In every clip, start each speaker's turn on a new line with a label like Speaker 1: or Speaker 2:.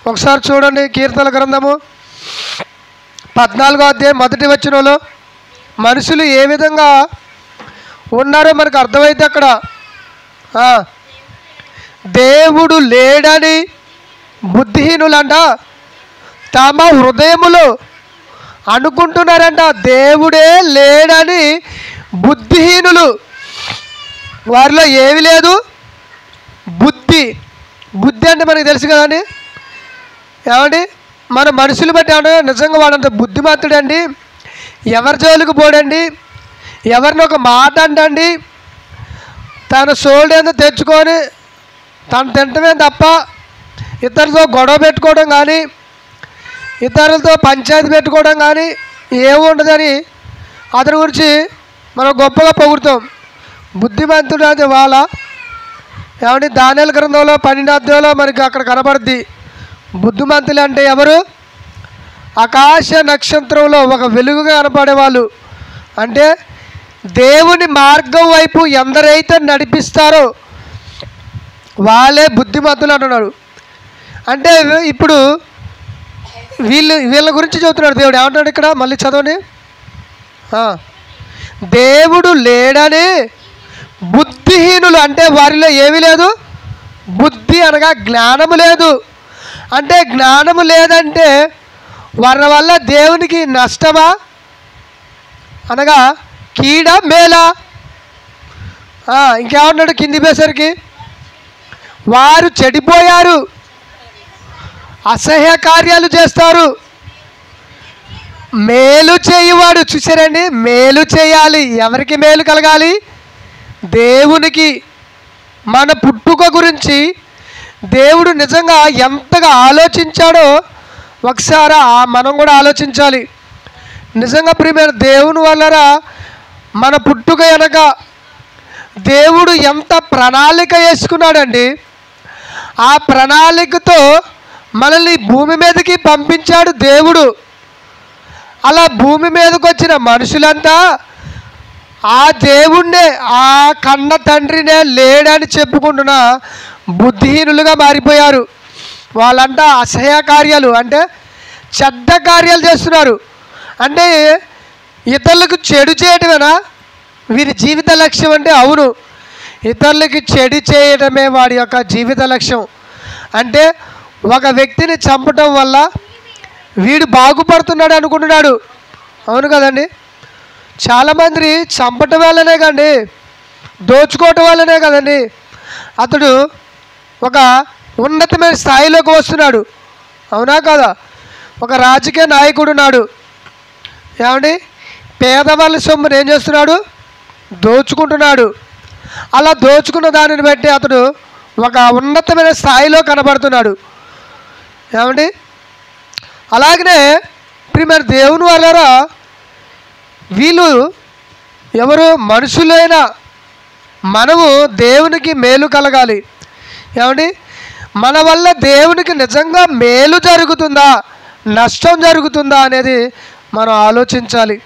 Speaker 1: ఒకసారి చూడండి, కీర్తనల గ్రంథము 14వ అధ్యాయం 1వ వచనంలో మనుషులు ఏ విధంగా ఉన్నారో మనకు అర్థమైతే అక్కడ దేవుడు లేడని బుద్ధిహీనులంట తమ హృదయములో అనుకుంటున్నారంట. దేవుడే లేడని బుద్ధిహీనులు, వారిలో ఏమి లేదు, బుద్ధి. బుద్ధి అంటే మనకు తెలుసు కదండి. ఏమండి, మన మనుషులు బట్టి అంటే నిజంగా వాడంత బుద్ధిమంతుడండి, ఎవరి జోలికి పోడండి, ఎవరిని ఒక మాట అంటండి, తన సోల్డేందో తెచ్చుకొని తను తింటమే తప్ప ఇతరులతో గొడవ పెట్టుకోవడం కానీ, ఇతరులతో పంచాయతీ పెట్టుకోవడం కానీ ఏముండదని అతని గురించి మనం గొప్పగా పొగుడుతాం. బుద్ధిమంతుడు అది వాళ్ళ. ఏమంటే దానియేలు గ్రంథంలో 12వ అధ్యాయంలో మనకి అక్కడ కనబడుద్ది. బుద్ధిమంతులు అంటే ఎవరు? ఆకాశ నక్షత్రంలో ఒక వెలుగుగా కనపడేవాళ్ళు. అంటే దేవుని మార్గం వైపు ఎందరైతే నడిపిస్తారో వాళ్ళే బుద్ధిమంతులు అంటున్నాడు. అంటే ఇప్పుడు వీళ్ళ గురించి చెబుతున్నాడు దేవుడు. ఏమంటాడు ఇక్కడ? మళ్ళీ చదవండి. దేవుడు లేడని బుద్ధిహీనులు, అంటే వారిలో ఏమీ లేదు, బుద్ధి అనగా జ్ఞానము లేదు. అంటే జ్ఞానము లేదంటే వారి వల్ల దేవునికి నష్టమా అనగా కీడ మేలా? ఇంకేమన్నాడు కింది పేసరికి? వారు చెడిపోయారు, అసహ్య కార్యాలు చేస్తారు. మేలు చేయువాడు, చూసారండి, మేలు చేయాలి. ఎవరికి మేలు కలగాలి? దేవునికి. మన పుట్టుక గురించి దేవుడు నిజంగా ఎంతగా ఆలోచించాడో ఒకసారి మనం కూడా ఆలోచించాలి. నిజంగా ప్రియమైన దేవుని వల్లరా మన పుట్టుక వెనక దేవుడు ఎంత ప్రణాళిక వేసుకున్నాడండి. ఆ ప్రణాళికతో మనల్ని భూమి మీదకి పంపించాడు దేవుడు. అలా భూమి మీదకి వచ్చిన మనుషులంతా ఆ దేవుణ్ణే, ఆ కన్న తండ్రినే లేడని చెప్పుకుంటున్న బుద్ధిహీనులుగా మారిపోయారు. వాళ్ళంతా అసహ్య కార్యాలు, అంటే చెడ్డ కార్యాలు చేస్తున్నారు. అంటే ఇతరులకు చెడు చేయటమేనా వీరి జీవిత లక్ష్యం? అంటే అవును, ఇతరులకి చెడు చేయటమే వాడి యొక్క జీవిత లక్ష్యం. అంటే ఒక వ్యక్తిని చంపటం వల్ల వీడు బాగుపడుతున్నాడు అనుకుంటున్నాడు. అవును కదండి. చాలామంది చంపటం వల్లనే కండి, దోచుకోవటం వల్లనే కదండి అతడు ఒక ఉన్నతమైన స్థాయిలోకి వస్తున్నాడు. అవునా కదా? ఒక రాజకీయ నాయకుడు ఉన్నాడు. ఏమండి, పేదవాళ్ళ సొమ్మును ఏం చేస్తున్నాడు? దోచుకుంటున్నాడు. అలా దోచుకున్న దానిని బట్టి అతడు ఒక ఉన్నతమైన స్థాయిలో కనబడుతున్నాడు. ఏమండి, అలాగనే ప్రియమైన దేవుని వల్లరా వీళ్ళు ఎవరు? మనుషులైన మనము దేవునికి మేలు కలగాలి. ఏమండి, మన వల్ల దేవునికి నిజంగా మేలు జరుగుతుందా, నష్టం జరుగుతుందా అనేది మనం ఆలోచించాలి.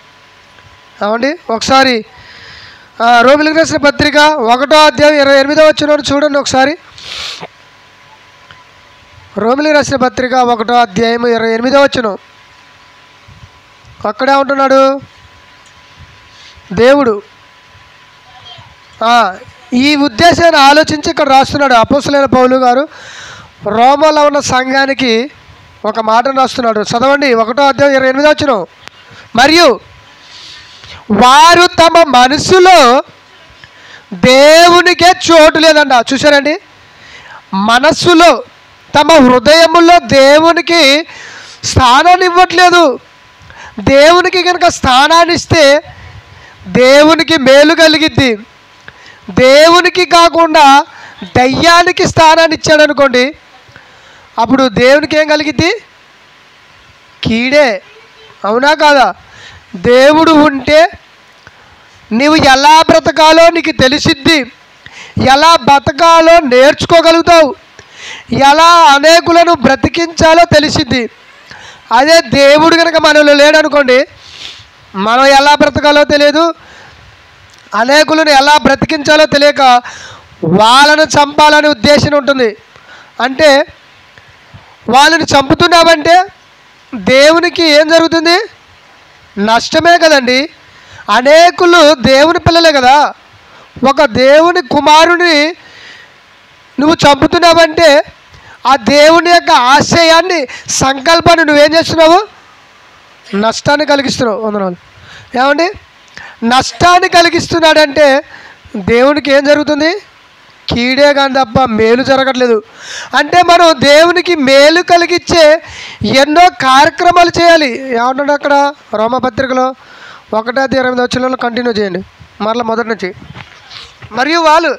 Speaker 1: ఏమండి, ఒకసారి రోమిలికి రాసిన పత్రిక 1వ అధ్యాయం 28వ వచనం చూడండి ఒకసారి. రోమిలికి రాసిన పత్రిక 1వ అధ్యాయం 28వ వచనం. అక్కడే ఉంటున్నాడు దేవుడు. ఈ ఉద్దేశాన్ని ఆలోచించి ఇక్కడ రాస్తున్నాడు అపోస్తలుడైన పౌలు గారు రోమాలో ఉన్న సంఘానికి ఒక మాటను రాస్తున్నాడు. చదవండి 1వ అధ్యాయం 28వ వచనం. మరియు వారు తమ మనసులో దేవునికే చోటు లేదంట. చూసారండి, మనస్సులో తమ హృదయములో దేవునికి స్థానాన్ని ఇవ్వట్లేదు. దేవునికి కనుక స్థానాన్ని ఇస్తే దేవునికి మేలు కలిగిద్ది. దేవునికి కాకుండా దయ్యానికి స్థానాన్ని ఇచ్చాడు అనుకోండి, అప్పుడు దేవునికి ఏం కలిగిద్ది? కీడే. అవునా కాదా? దేవుడు ఉంటే నీవు ఎలా బ్రతకాలో నీకు తెలిసిద్ది, ఎలా బతకాలో నేర్చుకోగలుగుతావు, ఎలా అనేకులను బ్రతికించాలో తెలిసిద్ది. అదే దేవుడు కనుక మనలో లేడనుకోండి, మనం ఎలా బ్రతకాలో తెలియదు, అనేకులను ఎలా బ్రతికించాలో తెలియక వాళ్ళను చంపాలనే ఉద్దేశం ఉంటుంది. అంటే వాళ్ళని చంపుతున్నావంటే దేవునికి ఏం జరుగుతుంది? నష్టమే కదండి. అనేకులు దేవుని పిల్లలే కదా. ఒక దేవుని కుమారుని నువ్వు చంపుతున్నావంటే ఆ దేవుని యొక్క ఆశయాన్ని, సంకల్పాన్ని నువ్వేం చేస్తున్నావు? నష్టాన్ని కలిగిస్తున్నావు. వందనాలు. ఏమండి? నష్టాన్ని కలిగిస్తున్నాడంటే దేవునికి ఏం జరుగుతుంది? కీడే కానీ తప్ప మేలు జరగట్లేదు. అంటే మనం దేవునికి మేలు కలిగించే ఎన్నో కార్యక్రమాలు చేయాలి. ఏమన్నాడు అక్కడ రోమపత్రికలో 1:28 కంటిన్యూ చేయండి, మరలా మొదటి నుంచి. మరియు వాళ్ళు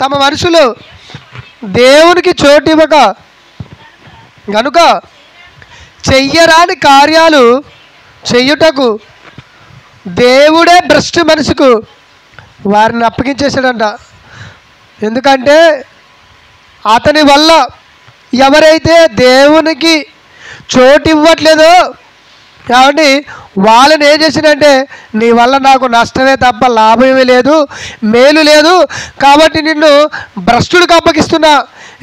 Speaker 1: తమ మనసులో దేవునికి చోటివ్వక గనుక చెయ్యరాని కార్యాలు చెయ్యుటకు దేవుడే భ్రష్టు మనసుకు వారిని అప్పగించేశాడంట. ఎందుకంటే అతని వల్ల ఎవరైతే దేవునికి చోటు ఇవ్వట్లేదో కాబట్టి వాళ్ళని ఏం చేసిందంటే నీ వల్ల నాకు నష్టమే తప్ప లాభమే లేదు, మేలు లేదు, కాబట్టి నిన్ను భ్రష్టుడికి అప్పగిస్తున్నా.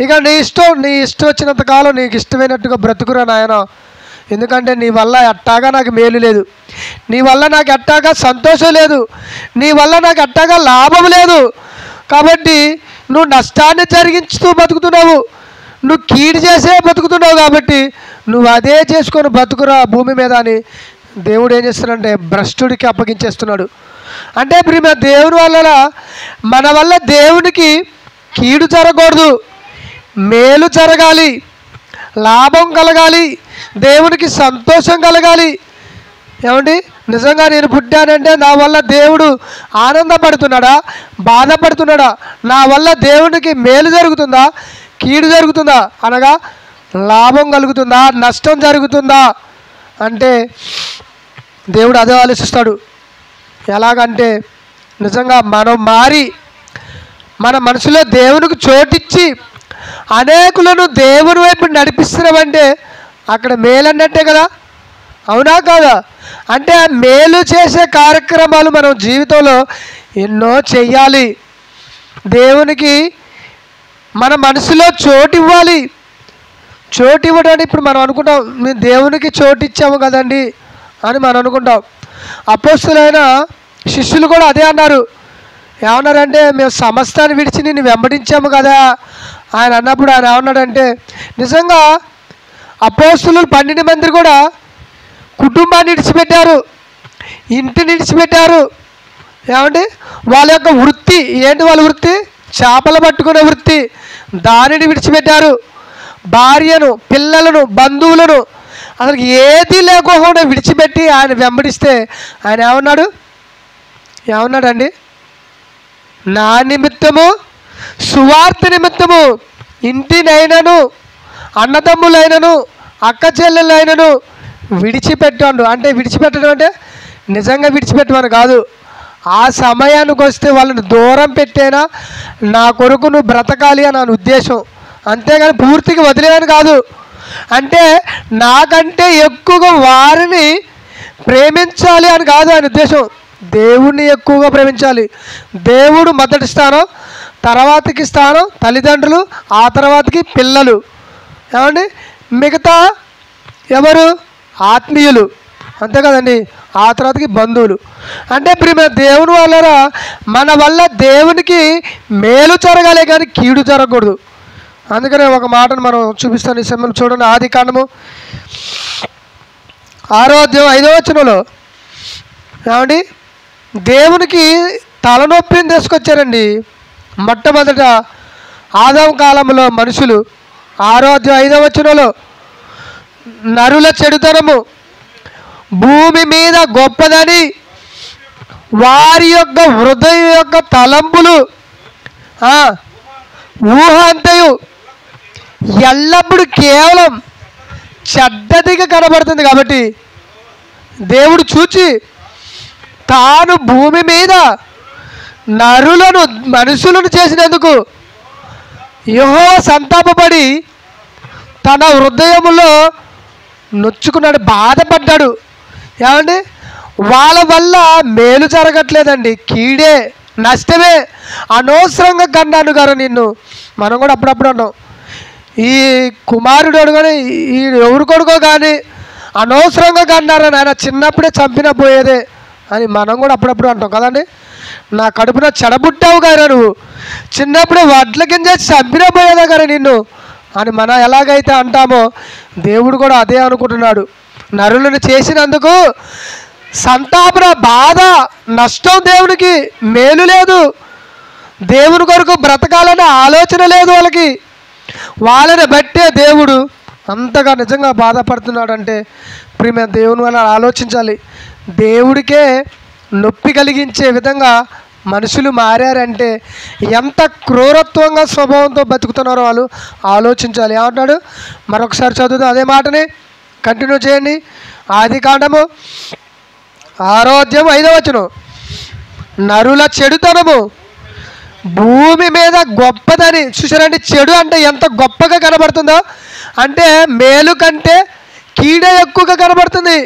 Speaker 1: ఇక నీ ఇష్టం వచ్చినంత కాలం నీకు ఇష్టమైనట్టుగా బ్రతుకురా నాయన. ఎందుకంటే నీ వల్ల ఎట్టాగా నాకు మేలు లేదు, నీ వల్ల నాకు ఎట్టాగా సంతోషం లేదు, నీ వల్ల నాకు ఎట్టాగా లాభం లేదు. కాబట్టి నువ్వు నష్టాన్ని జరిగించుతూ బతుకుతున్నావు, నువ్వు కీడు చేసే బతుకుతున్నావు, కాబట్టి నువ్వు అదే చేసుకొని బతుకురా భూమి మీద అని దేవుడు ఏం చేస్తున్నాడంటే భ్రష్టుడికి అప్పగించేస్తున్నాడు. అంటే ప్రియమైన దేవుని వల్ల మన వల్ల దేవునికి కీడు జరగకూడదు, మేలు జరగాలి, లాభం కలగాలి, దేవునికి సంతోషం కలగాలి. ఏమండి? నిజంగా నేను పుట్టానంటే నా వల్ల దేవుడు ఆనందపడుతున్నాడా, బాధపడుతున్నాడా, నా వల్ల దేవునికి మేలు జరుగుతుందా, కీడు జరుగుతుందా, అనగా లాభం కలుగుతుందా, నష్టం జరుగుతుందా అంటే దేవుడు అదే ఆలోచిస్తాడు. ఎలాగంటే నిజంగా మనం మారి మన మనసులో దేవునికి చోటిచ్చి అనేకులను దేవుని వైపు నడిపిస్తున్నామంటే అక్కడ మేలు అన్నట్టే కదా, అవునా కాదా? అంటే మేలు చేసే కార్యక్రమాలు మనం జీవితంలో ఎన్నో చెయ్యాలి. దేవునికి మన మనసులో చోటు ఇవ్వాలి. చోటు ఇవ్వడానికి ఇప్పుడు మనం అనుకుంటాం మేము దేవునికి చోటు ఇచ్చాము కదండి అని మనం అనుకుంటాం. అపోస్తులైన శిష్యులు కూడా అదే అన్నారు. ఏమన్నారంటే మేము సమస్తాన్ని విడిచి నిన్ను వెంబడించాము కదా ఆయన అన్నప్పుడు ఆయన ఏమన్నాడంటే నిజంగా అపోస్తులు 12 మంది కూడా కుటుంబాన్ని విడిచిపెట్టారు, ఇంటిని విడిచిపెట్టారు. ఏమండి? వాళ్ళ యొక్క వృత్తి ఏంటి? వాళ్ళ వృత్తి చేపలు పట్టుకునే వృత్తి, దానిని విడిచిపెట్టారు. భార్యను, పిల్లలను, బంధువులను అసలు ఏది లేకోకుండా విడిచిపెట్టి ఆయన వెంబడిస్తే ఆయన ఏమన్నాడండి? నా నిమిత్తము, సువార్త నిమిత్తము ఇంటినైనను, అన్నదమ్ములైనను, అక్క చెల్లెలైనను విడిచిపెట్టాడు. అంటే విడిచిపెట్టడం అంటే నిజంగా విడిచిపెట్టమని కాదు, ఆ సమయానికి వస్తే వాళ్ళని దూరం పెట్టేనా నా కొరకు నువ్వు బ్రతకాలి అని నా ఉద్దేశం. అంతేగాని పూర్తిగా వదిలేదని కాదు. అంటే నాకంటే ఎక్కువగా వారిని ప్రేమించాలి అని కాదు ఆయన ఉద్దేశం. దేవుణ్ణి ఎక్కువగా ప్రేమించాలి. దేవుడు మొదటి స్థానం, తర్వాతకి స్థానం తల్లిదండ్రులు, ఆ తర్వాతకి పిల్లలు. ఏమండి? మిగతా ఎవరు? ఆత్మీయులు, అంతే కదండి. ఆ తర్వాతకి బంధువులు. అంటే ప్రియమైన దేవుని వల్ల మన వల్ల దేవునికి మేలు జరగాలి కానీ కీడు జరగకూడదు. అందుకనే ఒక మాటను మనం చూపిస్తాను ఈ సమయంలో. చూడండి, ఆదికాండము 6:5 ఏమండి? దేవునికి తలనొప్పిని తీసుకొచ్చారండి. మొట్టమొదట ఆదాము కాలంలో మనుషులు 6:5 నరుల చెడుతనము భూమి మీద గొప్పదని వారి యొక్క హృదయం యొక్క తలంపులు ఊహ అంతయు ఎల్లప్పుడూ కేవలం చెడ్డదిగా కనబడుతుంది. కాబట్టి దేవుడు చూచి తాను భూమి మీద నరులను, మనుషులను చేసినందుకు యెహోవా సంతాపపడి తన హృదయములో నొచ్చుకున్నాడు, బాధపడ్డాడు. ఏమండి? వాళ్ళ వల్ల మేలు జరగట్లేదండి, కీడే, నష్టమే. అనవసరంగా కన్నాను గారు నిన్ను. మనం కూడా అప్పుడప్పుడు అన్నాం, ఈ కుమారుడు కానీ ఈ ఎవరు కొడుకో కానీ అనవసరంగా కన్నారని ఆయన చిన్నప్పుడే చంపిన పోయేదే అని మనం కూడా అప్పుడప్పుడు అంటాం కదండి. నా కడుపున చెడబుట్టావు కానీ నువ్వు చిన్నప్పుడే వడ్ల కింద చంపిన పోయేదా కానీ నిన్ను అని మనం ఎలాగైతే అంటామో దేవుడు కూడా అదే అనుకుంటున్నాడు. నరులను చేసినందుకు సంతాపన, బాధ, నష్టం, దేవునికి మేలు లేదు. దేవుని కొరకు బ్రతకాలనే ఆలోచన లేదు వాళ్ళకి. వాళ్ళని బట్టే దేవుడు అంతగా నిజంగా బాధపడుతున్నాడంటే ప్రియమైన దేవుని వల్ల ఆలోచించాలి. దేవుడికే నొప్పి కలిగించే విధంగా మనుషులు మారారంటే ఎంత క్రూరత్వంగా స్వభావంతో బతుకుతున్నారో వాళ్ళు ఆలోచించాలి. ఏమంటున్నాడు మరొకసారి చదువుదాం అదే మాటని, కంటిన్యూ చేయండి. ఆదికాండము 6వ అధ్యాయం 5వ వచనం. నరుల చెడుతనము భూమి మీద గొప్పదని చూసారండి. చెడు అంటే ఎంత గొప్పగా కనబడుతుందో అంటే మేలు కంటే కీడే ఎక్కువగా కనబడుతుంది.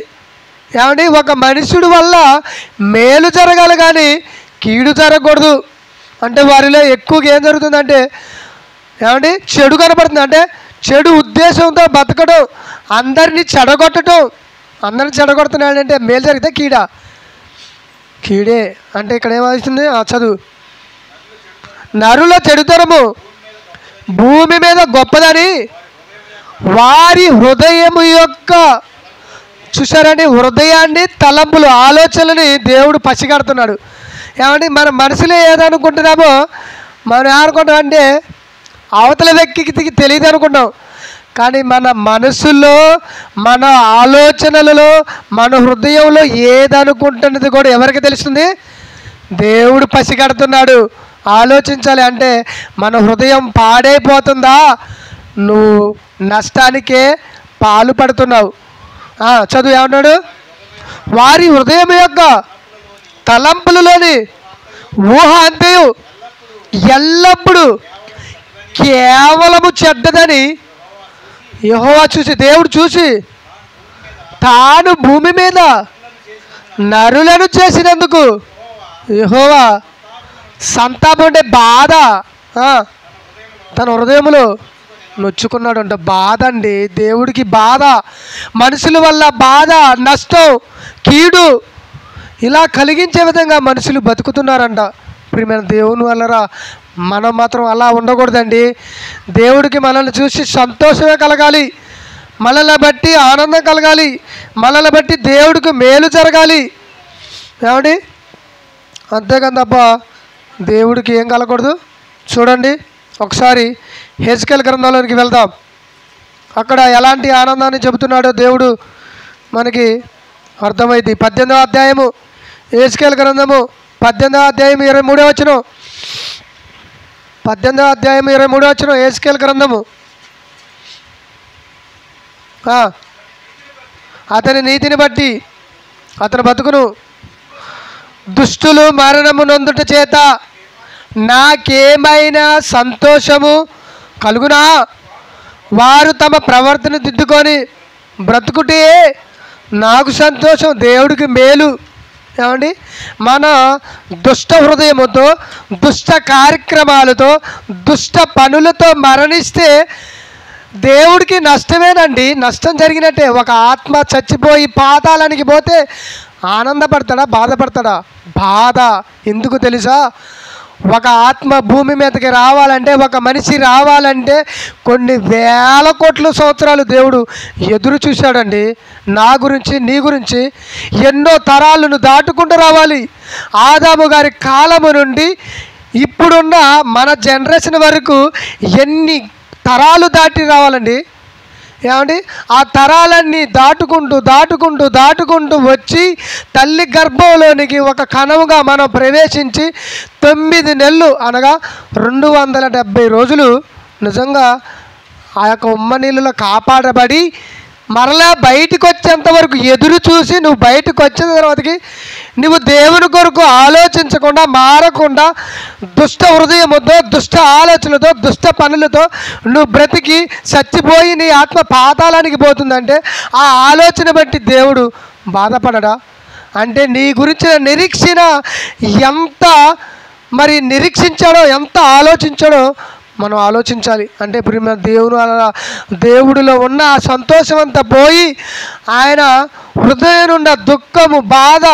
Speaker 1: ఏమండి ఒక మనుషుడు వల్ల మేలు జరగాలి కానీ కీడు జరగకూడదు. అంటే వారిలో ఎక్కువగా ఏం జరుగుతుందంటే ఏమండి చెడు కనబడుతుంది. అంటే చెడు ఉద్దేశంతో బతకడం, అందరినీ చెడగొట్టడం. అందరిని చెడగొడుతున్నాడంటే మేలు జరిగితే కీడే అంటే ఇక్కడ ఏమవుతుంది చదువు. నరుల చెడుతరము భూమి మీద గొప్పదని వారి హృదయము యొక్క చూసారండి హృదయాన్ని, తలంపులు, ఆలోచనలని దేవుడు పసిగడుతున్నాడు. ఏమండి మన మనసులో ఏదనుకుంటున్నామో మనం ఏమనుకుంటామంటే అవతల వ్యక్తికి తెలియదు అనుకుంటాం. కానీ మన మనసులో, మన ఆలోచనలలో, మన హృదయంలో ఏదనుకుంటున్నది కూడా ఎవరికి తెలుస్తుంది? దేవుడు పసిగడుతున్నాడు. ఆలోచించాలి. అంటే మన హృదయం పాడైపోతుందా, నువ్వు నష్టానికే పాలు పడుతున్నావు. చదువు ఏమన్నాడు? వారి హృదయం యొక్క తలంపులలోని ఊహ అంతయు ఎల్లప్పుడూ కేవలము చెడ్డదని యెహోవా చూసి, దేవుడు చూసి తాను భూమి మీద నరులను చేసినందుకు యెహోవా సంతాపం అంటే బాధ తన హృదయంలో నొచ్చుకున్నాడు అంట. బాధ అండి, దేవుడికి బాధ. మనుషుల వల్ల బాధ, నష్టం, కీడు ఇలా కలిగించే విధంగా మనుషులు బతుకుతున్నారంట. ప్రియమైన దేవుని వల్లరా మనం మాత్రం అలా ఉండకూడదండి. దేవుడికి మనల్ని చూసి సంతోషమే కలగాలి, మనల్ని బట్టి ఆనందం కలగాలి, మనల్ని బట్టి దేవుడికి మేలు జరగాలి. ఏమండి అంతేకాని తప్ప దేవుడికి ఏం కలగకూడదు. చూడండి ఒకసారి హెజ్కేల్ గ్రంథంలోనికి వెళ్దాం. అక్కడ ఎలాంటి ఆనందాన్ని చెబుతున్నాడో దేవుడు మనకి అర్థమైంది. 18వ అధ్యాయము హెజ్కేల్ గ్రంథము 18వ అధ్యాయం 23వ వచనం. 18వ అధ్యాయం 23వ వచనం హెజ్కేల్ గ్రంథము. అతని నీతిని బట్టి అతని బతుకును దుష్టులు మరణము నొందుట చేత నాకేమైనా సంతోషము కలుగునా? వారు తమ ప్రవర్తన దిద్దుకొని బ్రతుకుటే నాకు సంతోషం, దేవుడికి మేలు. ఏమండి మన దుష్ట హృదయముతో, దుష్ట కార్యక్రమాలతో, దుష్ట పనులతో మరణిస్తే దేవుడికి నష్టమేనండి. నష్టం జరిగినట్టే. ఒక ఆత్మ చచ్చిపోయి పాతాళానికి పోతే ఆనందపడతాడా, బాధపడతాడా? బాధ. ఎందుకు తెలుసా? ఒక ఆత్మ భూమి మీదకి రావాలంటే, ఒక మనిషి రావాలంటే కొన్ని వేల కోట్ల సంవత్సరాలు దేవుడు ఎదురు చూశాడండి. నా గురించి, నీ గురించి ఎన్నో తరాలను దాటుకుంటూ రావాలి. ఆదాము గారి కాలము నుండి ఇప్పుడున్న మన జనరేషన్ వరకు ఎన్ని తరాలు దాటి రావాలండి. ఏమండి ఆ తరాలన్నీ దాటుకుంటూ వచ్చి తల్లి గర్భంలోనికి ఒక కణముగా మనం ప్రవేశించి 9 నెలలు అనగా 270 రోజులు నిజంగా ఆ యొక్క ఉమ్మ నీళ్ళలో కాపాడబడి మరలా బయటకు వచ్చేంత వరకు ఎదురు చూసి నువ్వు బయటకు వచ్చిన తర్వాతకి నువ్వు దేవుని కొరకు ఆలోచించకుండా, మారకుండా, దుష్ట హృదయముతో, దుష్ట ఆలోచనలతో, దుష్ట పనులతో నువ్వు బ్రతికి చచ్చిపోయి నీ ఆత్మ పాతాళానికి పోతుందంటే ఆ ఆలోచన బట్టి దేవుడు బాధపడడా? అంటే నీ గురించిన నిరీక్షణ ఎంత నిరీక్షించాడో, ఎంత ఆలోచించాడో మనం ఆలోచించాలి. అంటే ఇప్పుడు దేవుడిలో ఉన్న ఆ సంతోషం అంతా పోయి ఆయన హృదయం నుండి దుఃఖము, బాధ,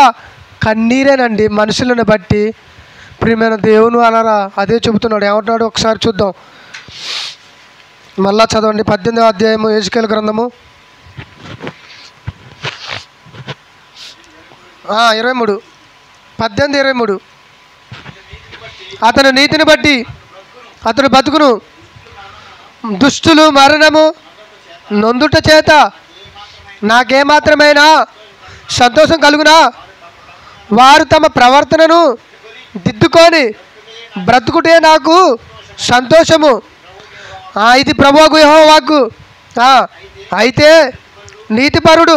Speaker 1: కన్నీరేనండి మనుషులను బట్టి. ప్రియమైన దేవుని అలా అదే చెబుతున్నాడు. ఏమంటున్నాడు ఒకసారి చూద్దాం. మళ్ళా చదవండి 18వ అధ్యాయము యెహెజ్కేలు గ్రంథము 23, 18:23. అతని నీతిని బట్టి అతడు బతుకును, దుష్టులు మరణము నొందుట చేత నాకేమాత్రమైనా సంతోషం కలుగునా? వారు తమ ప్రవర్తనను దిద్దుకొని బ్రతుకుటే నాకు సంతోషము. ఇది ప్రభువు యెహోవా వాక్కు. అయితే నీతిపరుడు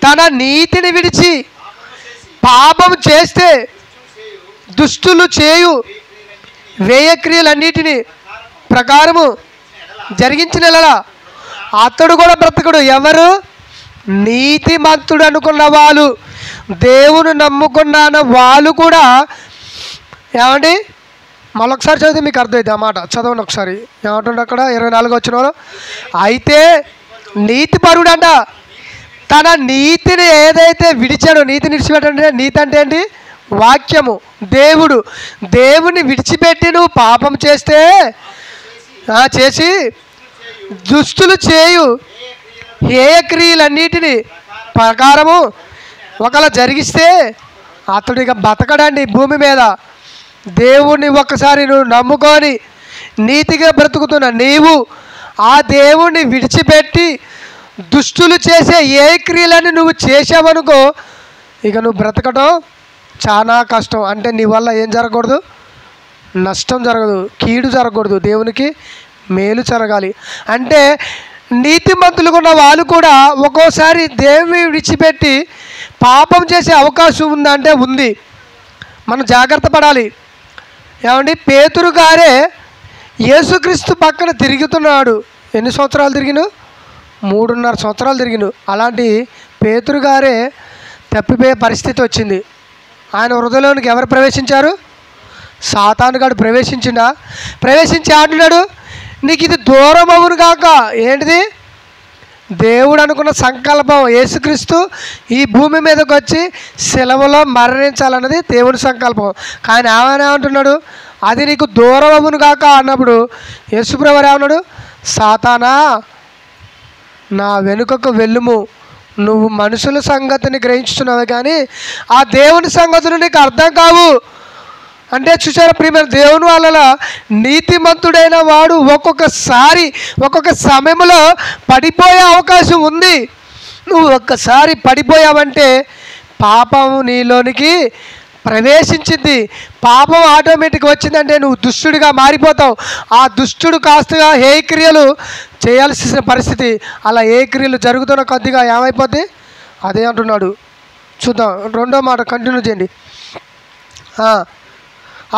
Speaker 1: తన నీతిని విడిచి పాపం చేస్తే దుష్టులు చేయు వ్యయక్రియలన్నిటిని ప్రకారము జరిగించిన అతడు కూడా బ్రతకడు. ఎవరు? నీతిమంతుడు అనుకున్న వాళ్ళు, దేవుని నమ్ముకున్న వాళ్ళు కూడా. ఏమండి మళ్ళొకసారి చదివితే మీకు అర్థమైంది ఆ మాట. చదవండి ఒకసారి. ఏమంటుండే అక్కడ 24 వచ్చిన అయితే నీతిపరుడు అంట తన నీతిని ఏదైతే విడిచాడో, నీతిని విడిచిపెట్టండి. నీతి అంటే ఏంటి? వాక్యము, దేవుడు. దేవుని విడిచిపెట్టి నువ్వు పాపం చేస్తే చేసి దుష్టులు చేయు హేయక్రియలన్నిటిని ప్రకారము ఒకలా జరిగిస్తే అతడు ఇక బతకడండి భూమి మీద. దేవుణ్ణి ఒక్కసారి నువ్వు నమ్ముకొని నీతిగా బ్రతుకుతున్న నీవు ఆ దేవుణ్ణి విడిచిపెట్టి దుష్టులు చేసే ఏ క్రియలని నువ్వు చేసావనుకో, ఇక నువ్వు బ్రతకడం చాలా కష్టం. అంటే నీ వల్ల ఏం జరగకూడదు? నష్టం జరగదు, కీడు జరగకూడదు, దేవునికి మేలు జరగాలి. అంటే నీతిమంతులుగా ఉన్న వాళ్ళు కూడా ఒక్కోసారి దేవుని విడిచిపెట్టి పాపం చేసే అవకాశం ఉందంటే ఉంది. మనం జాగ్రత్త పడాలి. ఏమండి పేతురు గారే యేసుక్రీస్తు పక్కన తిరుగుతున్నాడు. ఎన్ని సంవత్సరాలు తిరిగిను? 3.5 సంవత్సరాలు తిరిగిను. అలాంటి పేతురు గారే తప్పిపోయే పరిస్థితి వచ్చింది. ఆయన హృదయంలోనికి ఎవరు ప్రవేశించారు? సాతాను గాడు ప్రవేశించిండా? ప్రవేశించి ఆడున్నాడు, నీకు ఇది దూరం అవును కాక. ఏంటిది? దేవుడు అనుకున్న సంకల్పం. యేసుక్రీస్తు ఈ భూమి మీదకి వచ్చి శిలువలో మరణించాలన్నది దేవుని సంకల్పం. కానీ ఆయన ఏమంటున్నాడు? అది నీకు దూరం అవును కాక అన్నప్పుడు యేసుప్రభువు ఏమన్నాడు? సాతానా నా వెనుకకు వెళ్ళుము, నువ్వు మనుషుల సంగతిని గ్రహించుతున్నావు కానీ ఆ దేవుని సంగతులు నీకు అర్థం కావు. అంటే చూసారా ప్రియమైన దేవుని వల్ల నీతిమంతుడైన వాడు ఒక్కొక్కసారి ఒక్కొక్క సమయంలో పడిపోయే అవకాశం ఉంది. నువ్వు ఒక్కసారి పడిపోయావంటే పాపం నీలోనికి ప్రవేశించింది. పాపం ఆటోమేటిక్గా వచ్చిందంటే నువ్వు దుష్టుడిగా మారిపోతావు. ఆ దుష్టుడు కాస్తగా ఏ క్రియలు చేయాల్సిన పరిస్థితి. అలా ఏ క్రియలు జరుగుతున్న కొద్దిగా ఏమైపోద్ది? అదే అంటున్నాడు. చూద్దాం, 2వ మాట కంటిన్యూ చేయండి.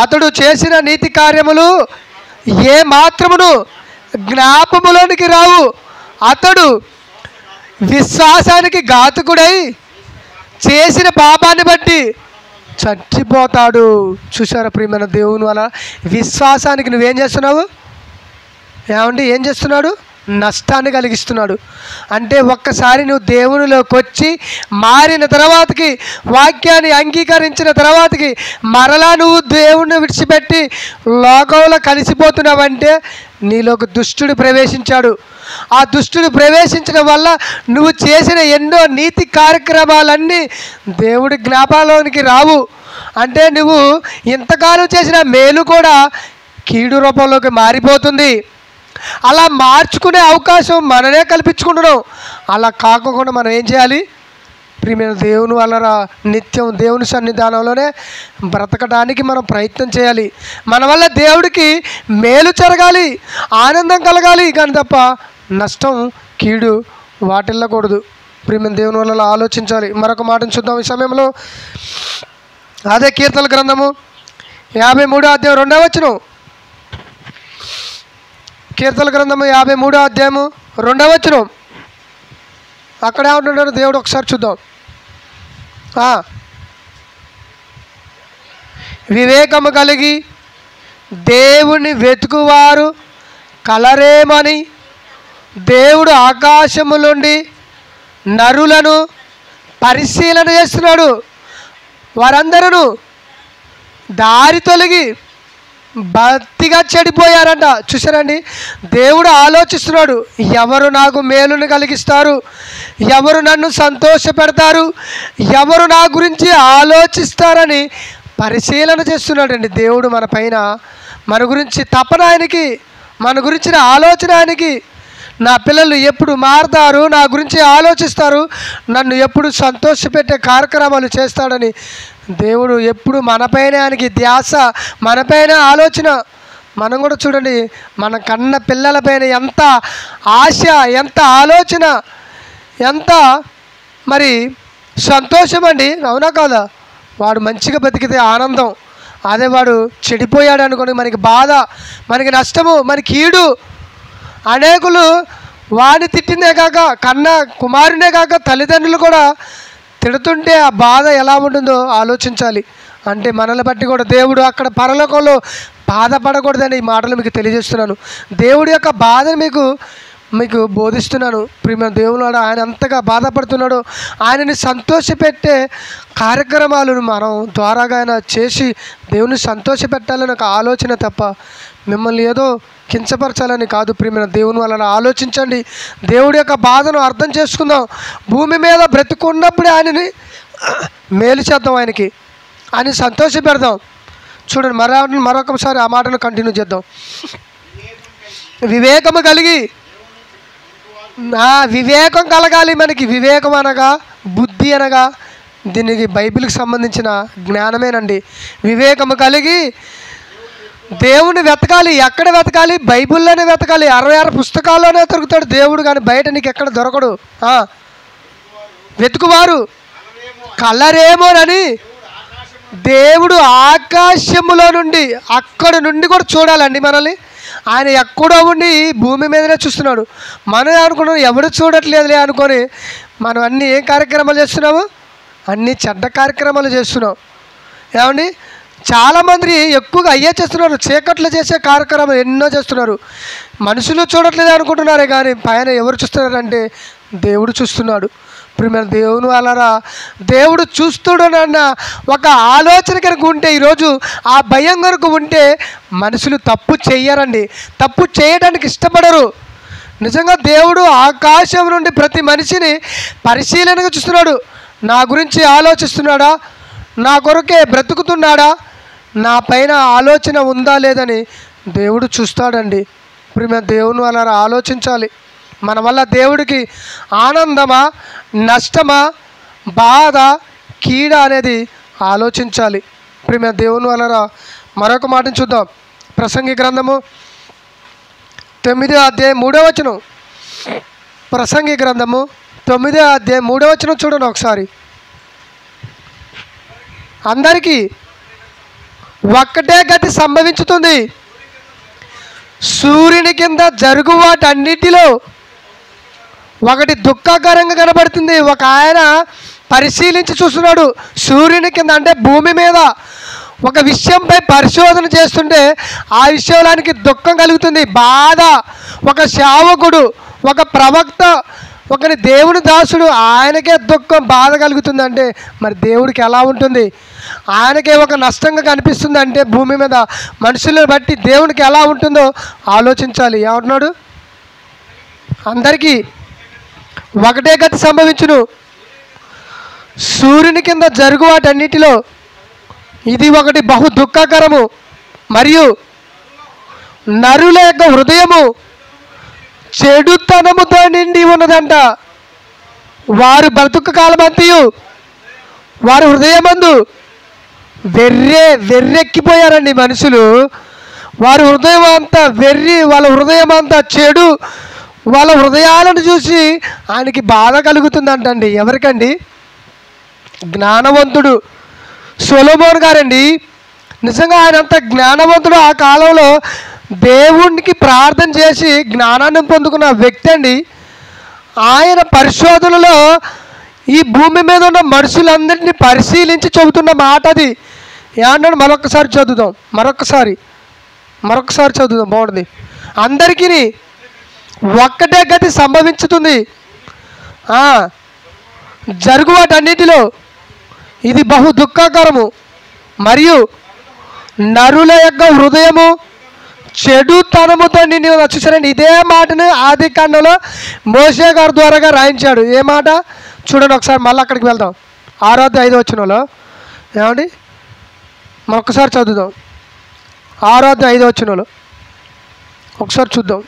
Speaker 1: అతడు చేసిన నీతి కార్యములు ఏ మాత్రమును జ్ఞాపములోనికి రావు. అతడు విశ్వాసానికి ఘాతకుడై చేసిన పాపాన్ని బట్టి చచ్చిపోతాడు. చూసారా ప్రియమైన దేవుని వల్ల విశ్వాసానికి నువ్వేం చేస్తున్నావు? ఏమండి ఏం చేస్తున్నాడు? నష్టాన్ని కలిగిస్తున్నాడు. అంటే ఒక్కసారి నువ్వు దేవునిలోకి వచ్చి మారిన తర్వాతకి, వాక్యాన్ని అంగీకరించిన తర్వాతకి మరలా నువ్వు దేవుణ్ణి విడిచిపెట్టి లోకంలో కలిసిపోతున్నావంటే నీలోకి దుష్టుడు ప్రవేశించాడు. ఆ దుష్టుడు ప్రవేశించడం వల్ల నువ్వు చేసిన ఎన్నో నీతి కార్యక్రమాలన్నీ దేవుడి జ్ఞాపకంలోనికి రావు. అంటే నువ్వు ఇంతకాలం చేసిన మేలు కూడా కీడు రూపంలోకి మారిపోతుంది. అలా మార్చుకునే అవకాశం మననే కల్పించుకుంటున్నాం. అలా కాకుండా మనం ఏం చేయాలి? ప్రియమైన దేవుని వల్ల నిత్యం దేవుని సన్నిధానంలోనే బ్రతకడానికి మనం ప్రయత్నం చేయాలి. మన వల్ల దేవుడికి మేలు జరగాలి, ఆనందం కలగాలి, కానీ తప్ప నష్టం కీడు వాటిల్లకూడదు. ప్రియమైన దేవుని వల్ల ఆలోచించాలి. మరొక మాటను చూద్దాం ఈ సమయంలో. అదే కీర్తనల గ్రంథము 53వ అధ్యాయం 2వ వచనం. కీర్తనల గ్రంథము 53వ అధ్యాయము 2వ వచనం. అక్కడ ఏమంటున్నాడు దేవుడు? ఒకసారి చూద్దాం. వివేకము కలిగి దేవుని వెతుకువారు కలరేమని దేవుడు ఆకాశము నుండి నరులను పరిశీలన చేస్తున్నాడు. వారందరూ దారి తొలగి భక్తిగా చెడిపోయారంట. చూసారండి, దేవుడు ఆలోచిస్తున్నాడు, ఎవరు నాకు మేలును కలిగిస్తారు, ఎవరు నన్ను సంతోషపెడతారు, ఎవరు నా గురించి ఆలోచిస్తారని పరిశీలన చేస్తున్నాడండి దేవుడు మన పైన. మన గురించి తపన ఆయనకి, మన గురించిన ఆలోచన ఆయనకి. నా పిల్లలు ఎప్పుడు మారుతారు, నా గురించి ఆలోచిస్తారు, నన్ను ఎప్పుడు సంతోషపెట్టే కార్యక్రమాలు చేస్తాడని దేవుడు ఎప్పుడు మనపైన ఆయనకి ధ్యాస, మనపైన ఆలోచన. మనం కూడా చూడండి, మన కన్న పిల్లలపైన ఎంత ఆశ, ఎంత ఆలోచన, ఎంత మరి సంతోషం అండి. అవునా కాదా? వాడు మంచిగా బతికితే ఆనందం, అదే వాడు చెడిపోయాడు అనుకోండి మనకి బాధ, మనకి నష్టము, మనకి కీడు. అనేకులు వాడిని తిట్టిందే కాక, కన్న కుమారునే కాక తల్లిదండ్రులు కూడా తిడుతుంటే ఆ బాధ ఎలా ఉంటుందో ఆలోచించాలి. అంటే మనల్ని బట్టి కూడా దేవుడు అక్కడ పరలోకంలో బాధపడకూడదని ఈ మాటలు మీకు తెలియజేస్తున్నాను. దేవుడి యొక్క బాధను మీకు బోధిస్తున్నాను. ప్రియమైన దేవుడు ఆయన ఎంతగా బాధపడుతున్నాడో ఆయనని సంతోషపెట్టే కార్యక్రమాలను మనం ద్వారాగా ఆయన చేసి దేవుని సంతోషపెట్టాలని ఒక ఆలోచన తప్ప మిమ్మల్ని ఏదో కించపరచాలని కాదు. ప్రియమైన దేవుని వలన ఆలోచించండి, దేవుడి యొక్క బాధను అర్థం చేసుకుందాం. భూమి మీద బ్రతుకున్నప్పుడే ఆయనని మేలు చేద్దాం, ఆయన సంతోష పెడదాం. చూడండి, మరొకసారి ఆ మాటను కంటిన్యూ చేద్దాం. వివేకము కలిగి, వివేకం కలగాలి మనకి. వివేకం అనగా బుద్ధి అనగా దీనికి బైబిల్కి సంబంధించిన జ్ఞానమేనండి. వివేకము కలిగి దేవుని వెతకాలి. ఎక్కడ వెతకాలి? బైబిల్లోనే వెతకాలి. 66 పుస్తకాల్లోనే దొరుకుతాడు దేవుడు, కానీ బయట నీకు ఎక్కడ దొరకడు. వెతుకువారు కలరేమోనని దేవుడు ఆకాశములో నుండి, అక్కడి నుండి కూడా చూడాలండి మనల్ని. ఆయన ఎక్కడో ఉండి భూమి మీదనే చూస్తున్నాడు. మనం అనుకున్నాం ఎవడు చూడట్లేదులే అనుకొని మనం అన్నీ ఏం కార్యక్రమాలు చేస్తున్నాము? అన్నీ చెడ్డ కార్యక్రమాలు చేస్తున్నాం. ఏమండి, చాలామంది ఎక్కువగా అయ్యే చేస్తున్నారు. చీకట్లు చేసే కార్యక్రమాలు ఎన్నో చేస్తున్నారు. మనుషులు చూడట్లేదు అనుకుంటున్నారే, కానీ పైన ఎవరు చూస్తున్నారంటే దేవుడు చూస్తున్నాడు. ప్రియమైన దేవుని వాళ్ళరా, దేవుడు చూస్తుడనన్న ఒక ఆలోచన కనుక ఉంటే, ఈరోజు ఆ భయం కనుక ఉంటే మనుషులు తప్పు చెయ్యరండి, తప్పు చేయడానికి ఇష్టపడరు. నిజంగా దేవుడు ఆకాశం నుండి ప్రతి మనిషిని పరిశీలనగా చూస్తున్నాడు. నా గురించి ఆలోచిస్తున్నాడా, నా కొరకే బ్రతుకుతున్నాడా, నా పైన ఆలోచన ఉందా లేదని దేవుడు చూస్తాడండి. ప్రియమైన దేవుని వాళ్ళరా, ఆలోచించాలి. మన వల్ల దేవుడికి ఆనందమా, నష్టమా, బాధ, కీడ అనేది ఆలోచించాలి. ప్రియమైన దేవుని వాళ్ళరా, మరొక మాటను చూద్దాం. ప్రసంగి గ్రంథము 9వ అధ్యాయం 3వ వచనం. ప్రసంగి గ్రంథము 9వ అధ్యాయం 3వ వచనం చూడండి ఒకసారి. అందరికీ ఒక్కటే గతి సంభవించుతుంది. సూర్యుని కింద జరుగు వాటన్నిటిలో ఒకటి దుఃఖకరంగా కనబడుతుంది. ఒక ఆయన పరిశీలించి చూస్తున్నాడు. సూర్యుని కింద అంటే భూమి మీద ఒక విషయంపై పరిశోధన చేస్తుంటే ఆ విషయానికి దుఃఖం కలుగుతుంది, బాధ. ఒక సేవకుడు, ఒక ప్రవక్త, ఒకని దేవుని దాసుడు, ఆయనకే దుఃఖం, బాధ కలుగుతుందంటే మరి దేవుడికి ఎలా ఉంటుంది? ఆయనకే ఒక నష్టంగా కనిపిస్తుంది అంటే భూమి మీద మనుషులను బట్టి దేవునికి ఎలా ఉంటుందో ఆలోచించాలి. ఏమంటున్నాడు? అందరికీ ఒకటే గతి సంభవించును. సూర్యుని కింద జరుగు వాటన్నిటిలో ఇది ఒకటి బహు దుఃఖకరము. మరియు నరుల యొక్క హృదయము చెడుతనముతో నిండి ఉన్నదంట. వారు కాలమంతయు వారి హృదయమందు వెర్రెక్కిపోయారండి మనుషులు. వారి హృదయం అంతా వెర్రి, వాళ్ళ హృదయం అంతా చెడు. వాళ్ళ హృదయాలను చూసి ఆయనకి బాధ కలుగుతుందంటండి. ఎవరికండి? జ్ఞానవంతుడు సొలొమోను గారండి. నిజంగా ఆయన అంత జ్ఞానవంతుడు. ఆ కాలంలో దేవునికి ప్రార్థన చేసి జ్ఞానాన్ని పొందుకున్న వ్యక్తి అండి. ఆయన పరిశోధనలో ఈ భూమి మీద ఉన్న మనుషులందరినీ పరిశీలించి చెబుతున్న మాట అది. ఏమన్నాడు? మరొకసారి చదువుదాం. మరొకసారి మరొకసారి చదువుదాం, బాగుంటుంది. అందరికీ ఒక్కటే గతి సంభవించుతుంది. జరుగు వాటన్నిటిలో ఇది బహు దుఃఖకరము, మరియు నరుల యొక్క హృదయము చెడుతనముతో నిండి చూసారండి. ఇదే మాటను ఆది కాండంలో మోషే గారి ద్వారాగా రాయించాడు. ఏ మాట చూడండి ఒకసారి, మళ్ళీ అక్కడికి వెళ్దాం. 6-5 వచనంలో ఏమండి, మరొకసారి చదువుదాం. 6-5 వచనంలో ఒకసారి చూద్దాం.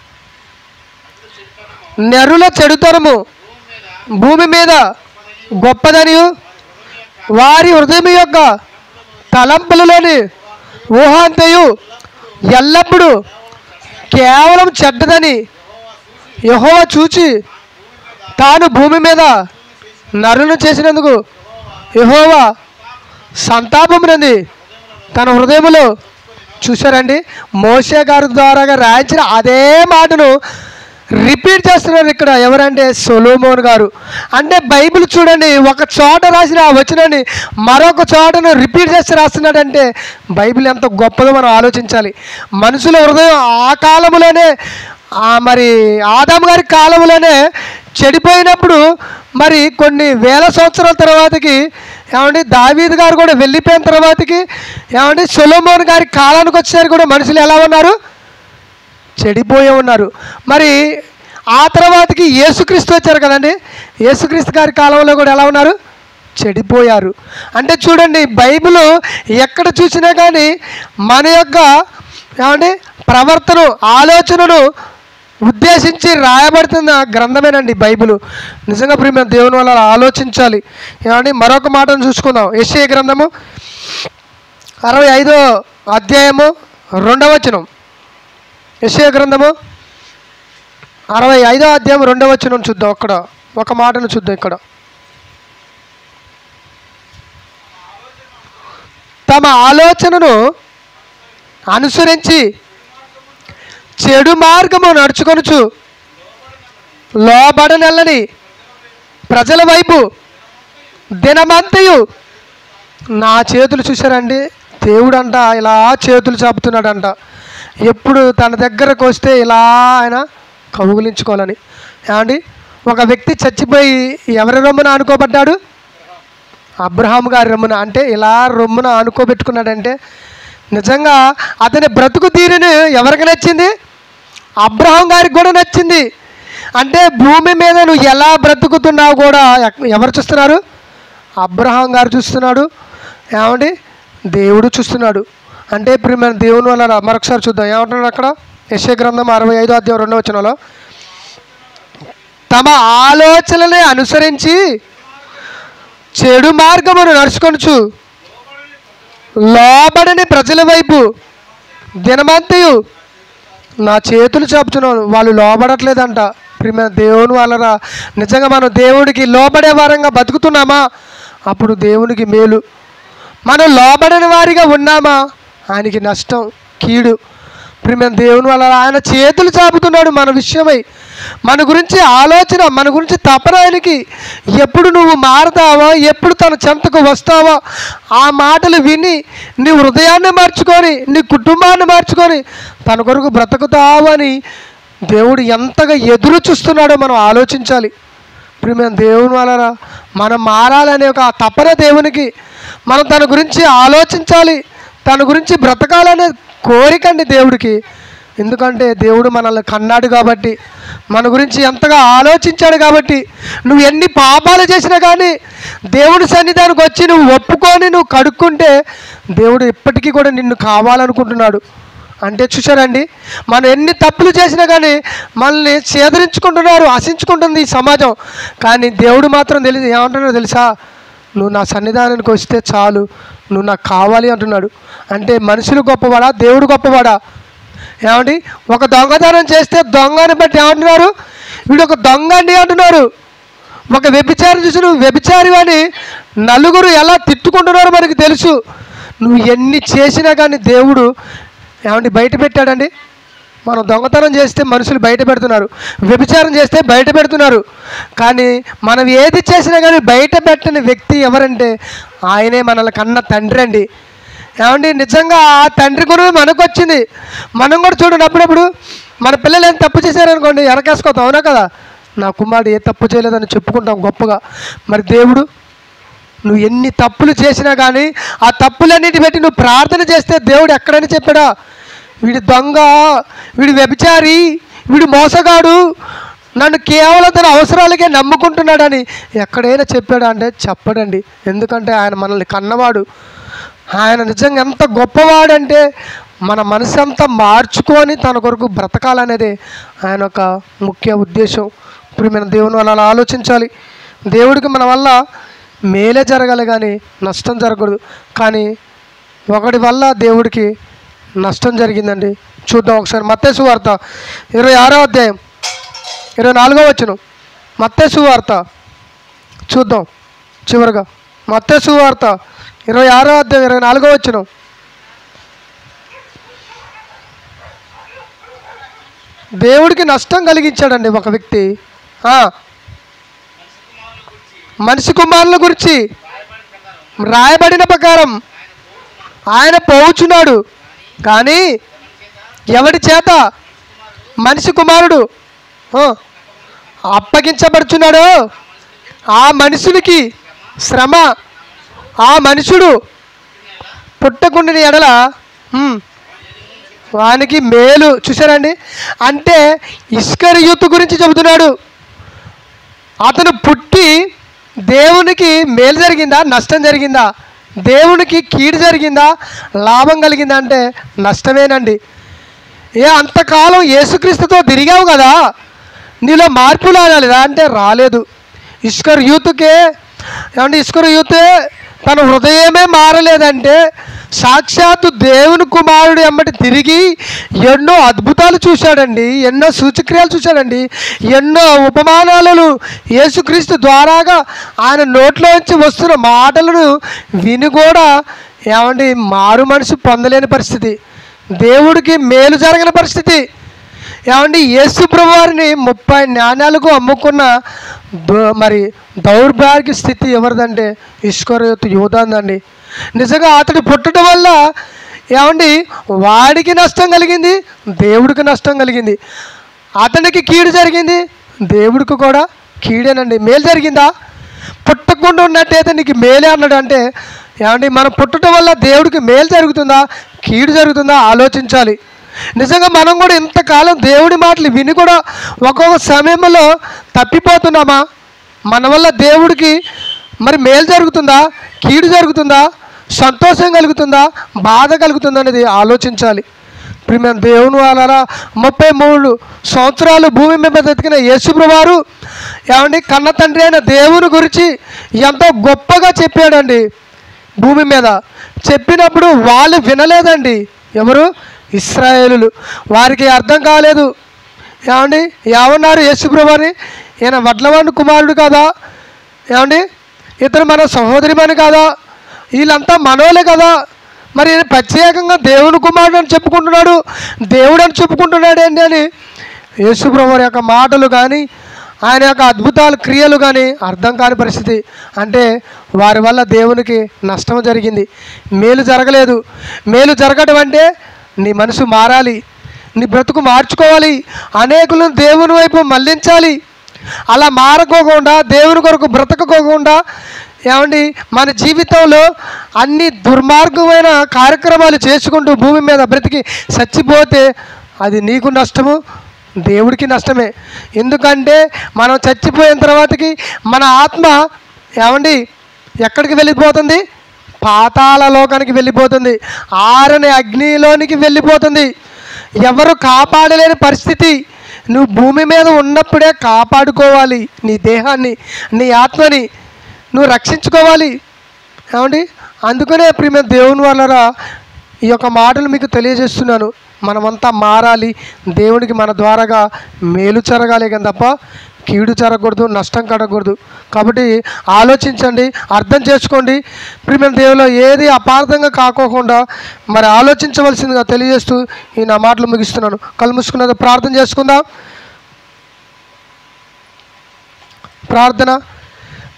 Speaker 1: నరుల చెడుతనము భూమి మీద గొప్పదనియు, వారి హృదయం యొక్క తలంపులలోని ఊహాంతయు ఎల్లప్పుడూ కేవలం చెడ్డదని యెహోవా చూచి తాను భూమి మీద నరులను చేసినందుకు యెహోవా సంతాపమునంది తన హృదయములో. చూసారండి, మోషే గారి ద్వారాగా రాయించిన అదే మాటను రిపీట్ చేస్తున్నారు ఇక్కడ. ఎవరంటే సొలొమోన్ గారు. అంటే బైబిల్ చూడండి, ఒక చోట రాసిన ఆ వచనాన్ని మరొక చోటను రిపీట్ చేసి రాస్తున్నాడంటే బైబిల్ ఎంత గొప్పదో మనం ఆలోచించాలి. మనుషుల హృదయం ఆ కాలంలోనే, మరి ఆదాము గారి కాలంలోనే చెడిపోయినప్పుడు, మరి కొన్ని వేల సంవత్సరాల తర్వాతకి ఏమండి దావీదు గారు కూడా వెళ్ళిపోయిన తర్వాతకి ఏమండి సొలొమోన్ గారి కాలానికి వచ్చేసరికి కూడా మనుషులు ఎలా ఉన్నారు? చెడిపోయి ఉన్నారు. మరి ఆ తర్వాతకి యేసుక్రీస్తు వచ్చారు కదండి. యేసుక్రీస్తు గారి కాలంలో కూడా ఎలా ఉన్నారు? చెడిపోయారు. అంటే చూడండి, బైబిల్ ఎక్కడ చూసినా కానీ మన యొక్క ఏమండి ప్రవర్తన, ఆలోచనను ఉద్దేశించి రాయబడుతున్న గ్రంథమేనండి బైబిల్. నిజంగా ప్రియమైన దేవుని వల్ల ఆలోచించాలి. ఏమండి, మరొక మాటను చూసుకుందాం. యెషయా గ్రంథము 65వ అధ్యాయము 2వ వచనం. యెషయా గ్రంథము 65వ అధ్యాయం 2వ వచనం చూద్దాం. అక్కడ ఒక మాటను చూద్దాం. ఇక్కడ తమ ఆలోచనను అనుసరించి చెడు మార్గము నడుచుకొనుచు లోబడనెల్లని ప్రజల వైపు దినమంతయు నా చేతులు. చూశారండి, దేవుడంట ఇలా చేతులు చాపుతున్నాడంట. ఎప్పుడు తన దగ్గరకు వస్తే ఇలా ఆయన కౌగిలించుకోవాలని. ఏమండి, ఒక వ్యక్తి చచ్చిపోయి ఎవరి రొమ్మున ఆనుకోబడ్డాడు? అబ్రహాము గారి రొమ్మున. అంటే ఇలా రొమ్మున ఆనుకోబెట్టుకున్నాడంటే నిజంగా అతని బ్రతుకు తీరుని ఎవరికి నచ్చింది? అబ్రహాం గారికి కూడా నచ్చింది. అంటే భూమి మీద నువ్వు ఎలా బ్రతుకుతున్నావు కూడా ఎవరు చూస్తున్నారు? అబ్రహాం గారు చూస్తున్నాడు. ఏమండి, దేవుడు చూస్తున్నాడు. అంటే ప్రియమైన దేవుని వల్ల మరొకసారి చూద్దాం ఏమంటున్నాడు అక్కడ. యెషయా గ్రంథం 65వ అధ్యాయం 2వ వచనంలో తమ ఆలోచనలే అనుసరించి చెడు మార్గమును నడుచుకొనుచు లోబడని ప్రజల వైపు దినమంతయు నా చేతులు చాపుతున్నాను. వాళ్ళు లోబడట్లేదంట. ప్రియమైన దేవుని వలన నిజంగా మనం దేవుడికి లోబడే వారంగా బతుకుతున్నామా? అప్పుడు దేవునికి మేలు. మనం లోబడని వారిగా ఉన్నామా? ఆయనకి నష్టం, కీడు. ప్రియమైన దేవుని వల్ల ఆయన చేతులు చాపుతున్నాడు మన విషయమై. మన గురించి ఆలోచన, మన గురించి తపన ఆయనకి. ఎప్పుడు నువ్వు మారతావో, ఎప్పుడు తన చెంతకు వస్తావో, ఆ మాటలు విని నీ హృదయాన్ని మార్చుకొని, నీ కుటుంబాన్ని మార్చుకొని తన కొరకు బ్రతుకుతావని దేవుడు ఎంతగా ఎదురు చూస్తున్నాడో మనం ఆలోచించాలి. ప్రియమైన దేవుని వలన మనం మారాలనే ఒక తపన దేవునికి. మనం తన గురించి ఆలోచించాలి, తన గురించి బ్రతకాలనే కోరికండి దేవుడికి. ఎందుకంటే దేవుడు మనల్ని కన్నాడు కాబట్టి, మన గురించి ఎంతగా ఆలోచించాడు కాబట్టి. నువ్వు ఎన్ని పాపాలు చేసినా కానీ దేవుడి సన్నిధానికి వచ్చి నువ్వు ఒప్పుకొని నువ్వు కడుక్కుంటే దేవుడు ఇప్పటికీ కూడా నిన్ను కావాలనుకుంటున్నాడు. అంటే చూశారండి, మనం ఎన్ని తప్పులు చేసినా కానీ మనల్ని చేదరించుకుంటున్నారు, ఆశించుకుంటుంది ఈ సమాజం. కానీ దేవుడు మాత్రం ఏమంటున్నాడో తెలుసా? నువ్వు నా సన్నిధానానికి వస్తే చాలు, నువ్వు నాకు కావాలి అంటున్నాడు. అంటే మనుషులు గొప్పవాడా, దేవుడు గొప్పవాడా? ఏమండి, ఒక దొంగతనం చేస్తే దొంగని బట్టి ఏమంటున్నారు? వీడు ఒక దొంగ అండి అంటున్నారు. ఒక వ్యభిచారి చూసి నువ్వు వ్యభిచారి అని నలుగురు ఎలా తిట్టుకుంటున్నారో మనకి తెలుసు. నువ్వు ఎన్ని చేసినా కానీ దేవుడు ఏమండి బయట పెట్టాడండి. మనం దొంగతనం చేస్తే మనుషులు బయట పెడుతున్నారు, వ్యభిచారం చేస్తే బయట పెడుతున్నారు. కానీ మనం ఏది చేసినా కానీ బయట పెట్టని వ్యక్తి ఎవరంటే ఆయనే మనల్ని కన్న తండ్రి అండి. ఏమండి నిజంగా ఆ తండ్రి గుణం మనకు వచ్చింది. మనం కూడా చూడండి, అప్పుడప్పుడు మన పిల్లలు ఏం తప్పు చేశారనుకోండి వెనకేసుకోతాం, అవునా కదా, నా కుమారుడు ఏ తప్పు చేయలేదని చెప్పుకుంటాం గొప్పగా. మరి దేవుడు నువ్వు ఎన్ని తప్పులు చేసినా కానీ ఆ తప్పులన్నిటి బట్టి నువ్వు ప్రార్థన చేస్తే దేవుడు ఎక్కడని చెప్పాడా, వీడి దొంగ, వీడి వ్యభిచారి, వీడు మోసగాడు, నన్ను కేవలం తన అవసరాలకే నమ్ముకుంటున్నాడని ఎక్కడైనా చెప్పాడా అంటే చెప్పడండి. ఎందుకంటే ఆయన మనల్ని కన్నవాడు. ఆయన నిజంగా ఎంత గొప్పవాడంటే మన మనసు అంతా మార్చుకొని తన కొరకు బ్రతకాలనేదే ఆయన ఒక ముఖ్య ఉద్దేశం. ఇప్పుడు మనం దేవుని వల్ల అలా ఆలోచించాలి. దేవుడికి మన వల్ల మేలే జరగాలి కానీ నష్టం జరగకూడదు. కానీ ఒకటి వల్ల దేవుడికి నష్టం జరిగిందండి. చూద్దాం ఒకసారి. మత్తయి సువార్త 26వ అధ్యాయం 24వ వచనం. మత్తయి సువార్త చూద్దాం చివరిగా. మత్తయి సువార్త 26వ అధ్యాయం 24వ వచనం. దేవుడికి నష్టం కలిగించాడండి ఒక వ్యక్తి. మనిషి కుమారుల గురించి రాయబడిన ప్రకారం ఆయన పోవుచున్నాడు, కానీ ఎవడి చేత మనిషి కుమారుడు అప్పగించబడుచున్నాడో ఆ మనుషునికి శ్రమ, ఆ మనుషుడు పుట్టకుండిన ఎడల వానికి మేలు. చూసారండి, అంటే ఇస్కరియోతు గురించి చెబుతున్నాడు. అతను పుట్టి దేవునికి మేలు జరిగిందా నష్టం జరిగిందా, దేవునికి కీడు జరిగిందా లాభం కలిగిందా అంటే నష్టమేనండి. అంతకాలం యేసుక్రీస్తుతో తిరిగావు కదా, నీలో మార్పు రాలేదా అంటే రాలేదు. ఇస్కరియోతుకే ఏమంటే ఇస్కరియోతే తన హృదయమే మారలేదంటే సాక్షాత్తు దేవుని కుమారుడు ఎమ్మటి తిరిగి ఎన్నో అద్భుతాలు చూశాడండి, ఎన్నో సూచక్రియలు చూశాడండి, ఎన్నో ఉపమానాలను యేసుక్రీస్తు ద్వారాగా ఆయన నోట్లోంచి వస్తున్న మాటలను విని కూడా ఏమండి మారు మనసు పొందలేని పరిస్థితి, దేవుడికి మేలు జరగని పరిస్థితి. ఏమండి యేసు ప్రభు వారిని 30 నాణ్యాలకు అమ్ముకున్న మరి దౌర్భాగ్య స్థితి ఎవరిదంటే ఇస్కరియోతు యూదాందండి. నిజంగా అతడు పుట్టడం వల్ల ఏమండి వాడికి నష్టం కలిగింది, దేవుడికి నష్టం కలిగింది. అతనికి కీడు జరిగింది, దేవుడికి కూడా కీడేనండి. మేలు జరిగిందా, పుట్టకుండా ఉన్నట్టయితే నీకు మేలే అన్నాడు. అంటే ఏమండి మనం పుట్టడం వల్ల దేవుడికి మేలు జరుగుతుందా కీడు జరుగుతుందా ఆలోచించాలి. నిజంగా మనం కూడా ఇంతకాలం దేవుడి మాటలు విని కూడా ఒక్కొక్క సమయంలో తప్పిపోతున్నామా, మన వల్ల దేవుడికి మరి మేలు జరుగుతుందా కీడు జరుగుతుందా, సంతోషం కలుగుతుందా బాధ కలుగుతుందా అనేది ఆలోచించాలి. ఇప్పుడు మేము దేవుని వాళ్ళ 33 సంవత్సరాలు భూమి మీద బ్రతికిన యేసుప్రభువు వారు ఏమండి కన్న తండ్రి అయిన దేవుని గురించి ఎంతో గొప్పగా చెప్పాడండి. భూమి మీద చెప్పినప్పుడు వాళ్ళు వినలేదండి. ఎవరు? ఇశ్రాయేలులు. వారికి అర్థం కాలేదు. ఏమండి ఏమన్నారు యేసుప్రభుని, ఈయన వడ్లవాడి కుమారుడు కదా, ఏమండి ఇతను మన సహోదరిమని కదా, వీళ్ళంతా మనోలే కదా, మరి ఈయన ప్రత్యేకంగా దేవుని కుమారుడు అని చెప్పుకుంటున్నాడు, దేవుడు అని చెప్పుకుంటున్నాడు ఏంటి అని యేసుప్రభు యొక్క మాటలు కానీ ఆయన యొక్క అద్భుతాలు క్రియలు కానీ అర్థం కాని పరిస్థితి. అంటే వారి వల్ల దేవునికి నష్టం జరిగింది, మేలు జరగలేదు. మేలు జరగడం అంటే నీ మనసు మారాలి, నీ బ్రతుకు మార్చుకోవాలి, అనేకులను దేవుని వైపు మళ్ళించాలి. అలా మారకోకుండా దేవుని కొరకు బ్రతకకోకుండా ఏమండి మన జీవితంలో అన్ని దుర్మార్గమైన కార్యక్రమాలు చేసుకుంటూ భూమి మీద బ్రతికి చచ్చిపోతే అది నీకు నష్టము, దేవుడికి నష్టమే. ఎందుకంటే మనం చచ్చిపోయిన తర్వాతకి మన ఆత్మ ఏమండి ఎక్కడికి వెళ్ళిపోతుంది, పాతాళ లోకానికి వెళ్ళిపోతుంది, ఆరని అగ్నిలోనికి వెళ్ళిపోతుంది. ఎవరు కాపాడలేని పరిస్థితి. నువ్వు భూమి మీద ఉన్నప్పుడే కాపాడుకోవాలి, నీ దేహాన్ని నీ ఆత్మని నువ్వు రక్షించుకోవాలి. ఏమండి అందుకనే ప్రియమైన దేవుని వలన ఈ యొక్క మాటలు మీకు తెలియజేస్తున్నాను. మనమంతా మారాలి, దేవునికి మన ద్వారాగా మేలు జరగాలి కానీ తప్ప కీడు జరగకూడదు, నష్టం కడగకూడదు. కాబట్టి ఆలోచించండి, అర్థం చేసుకోండి. ప్రియమైన దేవులో ఏది అపార్థంగా కాకోకుండా మరి ఆలోచించవలసిందిగా తెలియజేస్తూ ఈ నా మాటలు ముగిస్తున్నాను. కళ్ళు మూసుకున్నది ప్రార్థన చేసుకుందాం. ప్రార్థన.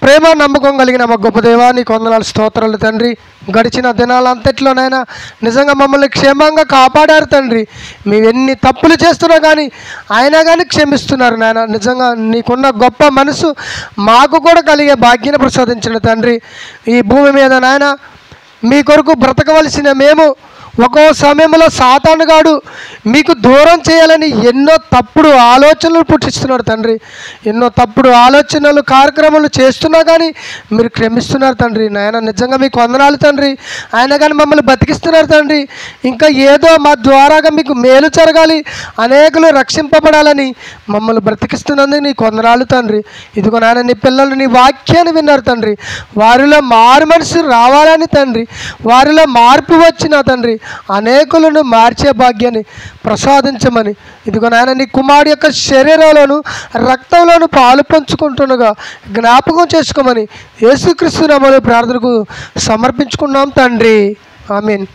Speaker 1: ప్రేమ నమ్మకం కలిగిన మా గొప్ప దేవా, నీకు వందనాలు, స్తోత్రాలు తండ్రి. గడిచిన దినాలంతట్లోనైనా నిజంగా మమ్మల్ని క్షేమంగా కాపాడారు తండ్రి. మేము ఎన్ని తప్పులు చేస్తున్నా కానీ అయినా కానీ క్షమిస్తున్నారు నాయన. నిజంగా నీకున్న గొప్ప మనసు మాకు కూడా కలిగే భాగ్యాన్ని ప్రసాదించిన తండ్రి. ఈ భూమి మీద నాయన మీ కొరకు బ్రతకవలసిన మేము ఒక్కో సమయంలో సాతానుగాడు మీకు దూరం చేయాలని ఎన్నో తప్పుడు ఆలోచనలు పుట్టిస్తున్నాడు తండ్రి. ఎన్నో తప్పుడు ఆలోచనలు కార్యక్రమాలు చేస్తున్నా కానీ మీరు క్షమిస్తున్నారు తండ్రి. నాయన నిజంగా మీకు వందనాలు తండ్రి. ఆయన కానీ మమ్మల్ని బతికిస్తున్నారు తండ్రి. ఇంకా ఏదో మా ద్వారాగా మీకు మేలు జరగాలి, అనేకులు రక్షింపబడాలని మమ్మల్ని బ్రతికిస్తున్నందుకు నీకు వందనాలు తండ్రి. ఇదిగో నాయన నీ పిల్లలు నీ వాక్యాన్ని విన్నారు తండ్రి. వారిలో మారు మనసు రావాలని తండ్రి, వారిలో మార్పు వచ్చిన తండ్రి అనేకులను మార్చే భాగ్యాన్ని ప్రసాదించమని ఇదిగో నాయన నీ కుమారుడి యొక్క శరీరంలోను రక్తంలోను పాలు పంచుకుంటుండగా జ్ఞాపకం చేసుకోమని యేసుక్రీస్తు నామములో ప్రార్థనకు సమర్పించుకున్నాం తండ్రి. ఆమేన్.